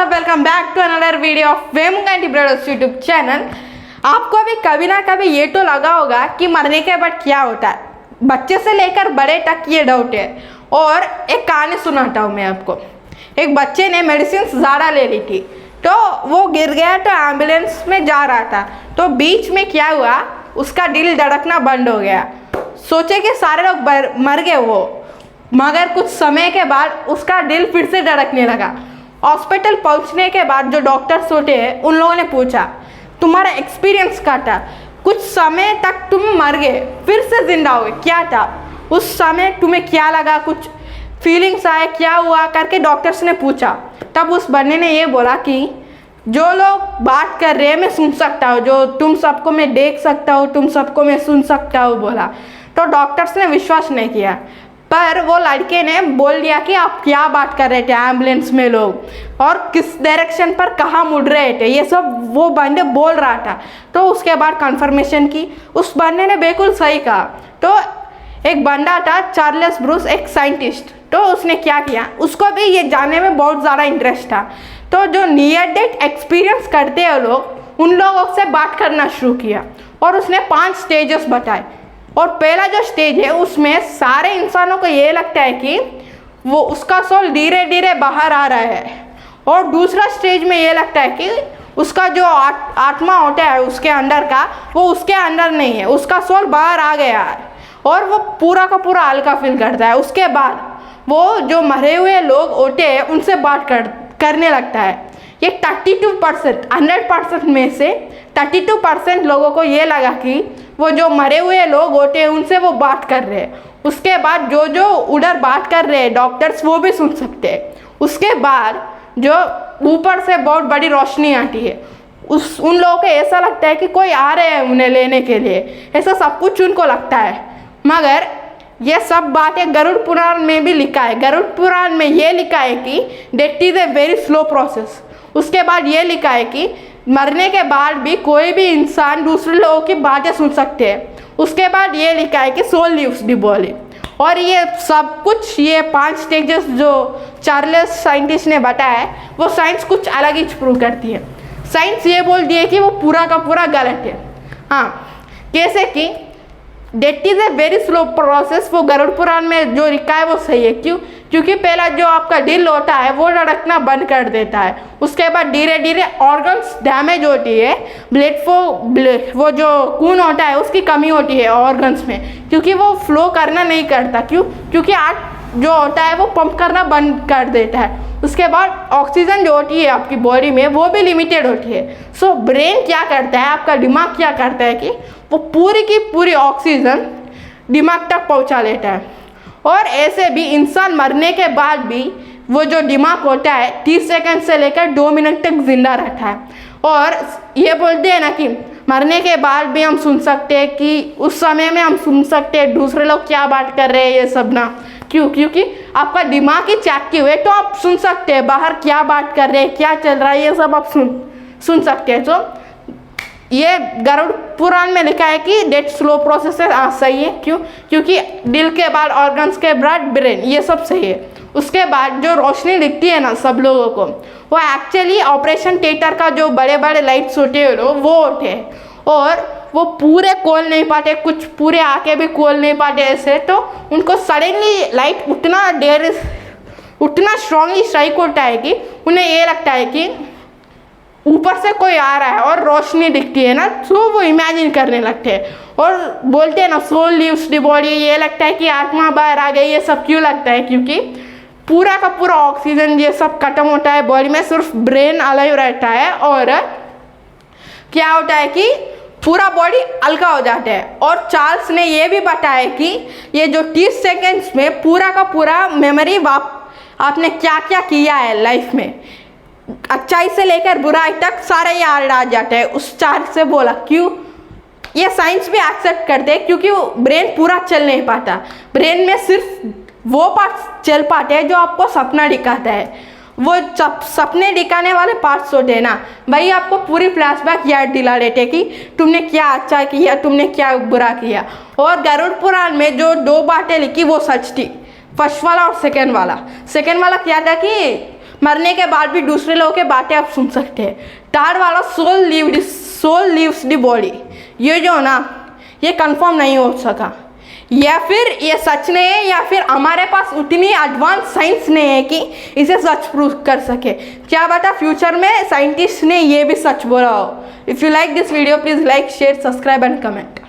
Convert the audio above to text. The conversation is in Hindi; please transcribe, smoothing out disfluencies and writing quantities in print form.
WhatsApp, welcome back to another video of Vemugunti brothers YouTube channel. आपको भी कभी ना कभी ये तो लगा होगा कि मरने के बाद क्या होता है। बच्चे से लेकर बड़े तक ये डाउट है। और एक कहानी सुनाता हूँ मैं आपको। एक बच्चे ने मेडिसिन ज़्यादा ले ली थी, तो वो गिर गया, तो एम्बुलेंस में जा रहा था, तो बीच में क्या हुआ, उसका दिल धड़कना बंद हो गया। सोचे कि सारे लोग मर गए वो, मगर कुछ समय के बाद उसका दिल फिर से धड़कने लगा। हॉस्पिटल पहुंचने के बाद जो डॉक्टर्स होते हैं उन लोगों ने पूछा, तुम्हारा एक्सपीरियंस क्या था? कुछ समय तक तुम मर गए, फिर से जिंदा हुए, क्या था उस समय? तुम्हें क्या लगा, कुछ फीलिंग्स आए, क्या हुआ करके डॉक्टर्स ने पूछा। तब उस बंदे ने ये बोला कि जो लोग बात कर रहे हैं मैं सुन सकता हूँ, जो तुम सबको मैं देख सकता हूँ, तुम सबको मैं सुन सकता हूँ बोला। तो डॉक्टर्स ने विश्वास नहीं किया, पर वो लड़के ने बोल दिया कि आप क्या बात कर रहे थे, एम्बुलेंस में लोग और किस डायरेक्शन पर कहाँ मुड़ रहे थे, ये सब वो बंदे बोल रहा था। तो उसके बाद कंफर्मेशन की, उस बंदे ने बिल्कुल सही कहा। तो एक बंदा था चार्ल्स ब्रूस, एक साइंटिस्ट, तो उसने क्या किया, उसको भी ये जानने में बहुत ज़्यादा इंटरेस्ट था। तो जो नियर डेथ एक्सपीरियंस करते हैं लोग, उन लोगों से बात करना शुरू किया और उसने 5 स्टेजेस बताए। और पहला जो स्टेज है उसमें सारे इंसानों को ये लगता है कि वो उसका सोल धीरे धीरे बाहर आ रहा है। और दूसरा स्टेज में ये लगता है कि उसका जो आत्मा होता है उसके अंदर का, वो उसके अंदर नहीं है, उसका सोल बाहर आ गया है और वो पूरा का पूरा हल्का फील करता है। उसके बाद वो जो मरे हुए लोग होते हैं उनसे बात करने लगता है। ये 32% 100% में से 32% लोगों को ये लगा कि वो जो मरे हुए लोग होते हैं उनसे वो बात कर रहे हैं। उसके बाद जो उधर बात कर रहे हैं डॉक्टर्स, वो भी सुन सकते हैं। उसके बाद जो ऊपर से बहुत बड़ी रोशनी आती है, उन लोगों को ऐसा लगता है कि कोई आ रहे हैं उन्हें लेने के लिए, ऐसा सब कुछ उनको लगता है। मगर ये सब बातें गरुड़ पुराण में भी लिखा है। गरुड़ पुराण में ये लिखा है कि death is a very slow process. उसके बाद ये लिखा है कि मरने के बाद भी कोई भी इंसान दूसरे लोगों की बातें सुन सकते हैं। उसके बाद ये लिखा है कि सोल लीव्स द बॉडी। और ये सब कुछ, ये 5 स्टेजेस जो चार्ल्स साइंटिस्ट ने बताया है, वो साइंस कुछ अलग ही प्रूव करती है। साइंस ये बोलती है कि वो पूरा का पूरा गलत है। हाँ, कैसे कि death is a very slow process, वो गरुड़ पुराण में जो लिखा है वो सही है। क्यों? क्योंकि पहला जो आपका दिल होता है वो धड़कना बंद कर देता है। उसके बाद धीरे धीरे ऑर्गन्स डैमेज होती है, वो जो खून होता है उसकी कमी होती है ऑर्गन्स में, क्योंकि वो फ्लो करना नहीं करता। क्यों? क्योंकि जो होता है वो पंप करना बंद कर देता है। उसके बाद ऑक्सीजन जो होती है आपकी बॉडी में वो भी लिमिटेड होती है। सो ब्रेन क्या करता है, आपका दिमाग क्या करता है कि वो पूरी की पूरी ऑक्सीजन दिमाग तक पहुंचा लेता है। और ऐसे भी इंसान मरने के बाद भी वो जो दिमाग होता है 30 सेकंड से लेकर 2 मिनट तक जिंदा रहता है। और ये बोलते हैं ना कि मरने के बाद भी हम सुन सकते हैं, कि उस समय में हम सुन सकते हैं दूसरे लोग क्या बात कर रहे हैं, ये सब ना। क्यों? क्योंकि आपका दिमाग ही चेक किए हुए, तो आप सुन सकते हैं बाहर क्या बात कर रहे हैं, क्या चल रहा है, ये सब आप सुन सकते हैं। तो ये गरुड़ पुराण में लिखा है कि डेथ स्लो प्रोसेस है, सही है। क्यों? क्योंकि दिल के बाद ऑर्गन्स के बाद ब्रेन, ये सब सही है। उसके बाद जो रोशनी दिखती है ना सब लोगों को, वो एक्चुअली ऑपरेशन थिएटर का जो बड़े बड़े लाइट्स होते हैं वो होते हैं, और वो पूरे खोल नहीं पाते, कुछ पूरे आके भी खोल नहीं पाते ऐसे। तो उनको सडनली लाइट उतना स्ट्रांगली स्ट्राइक होता है कि उन्हें ये लगता है कि ऊपर से कोई आ रहा है और रोशनी दिखती है ना, तो वो इमेजिन करने लगते हैं और बोलते हैं ना सोल लीव्स द बॉडी। ये लगता है कि आत्मा बाहर आ गई। ये सब क्यों लगता है? क्योंकि पूरा का पूरा ऑक्सीजन ये सब खत्म होता है बॉडी में, सिर्फ ब्रेन अलाइव रहता है। और क्या होता है कि पूरा बॉडी हल्का हो जाता है। और चार्ल्स ने ये भी बताया कि ये जो 30 सेकेंड्स में पूरा का पूरा मेमोरी आपने क्या क्या किया है लाइफ में, अच्छाई से लेकर बुराई तक सारे याद आ जाते हैं। उस चार्ल्स से बोला। क्यों? ये साइंस भी एक्सेप्ट करते हैं, क्योंकि ब्रेन पूरा चल नहीं पाता। ब्रेन में सिर्फ वो पार्ट चल पाते हैं जो आपको सपना दिखाता है। वो सपने दिखाने वाले पार्ट्स होते हैं ना, भाई आपको पूरी फ्लैशबैक याद दिला देते कि तुमने क्या अच्छा किया, तुमने क्या बुरा किया। और गरुड़ पुराण में जो 2 बातें लिखी वो सच थी, फर्स्ट वाला और सेकेंड वाला। सेकेंड वाला क्या था कि मरने के बाद भी दूसरे लोगों के बातें आप सुन सकते हैं। थर्ड वाला सोल लीव्स द बॉडी, ये जो ना ये कंफर्म नहीं हो सका, या फिर ये सच नहीं है, या फिर हमारे पास उतनी एडवांस साइंस नहीं है कि इसे सच प्रूव कर सके। क्या पता फ्यूचर में साइंटिस्ट ने ये भी सच बोला हो। If you like this video please like share subscribe and comment.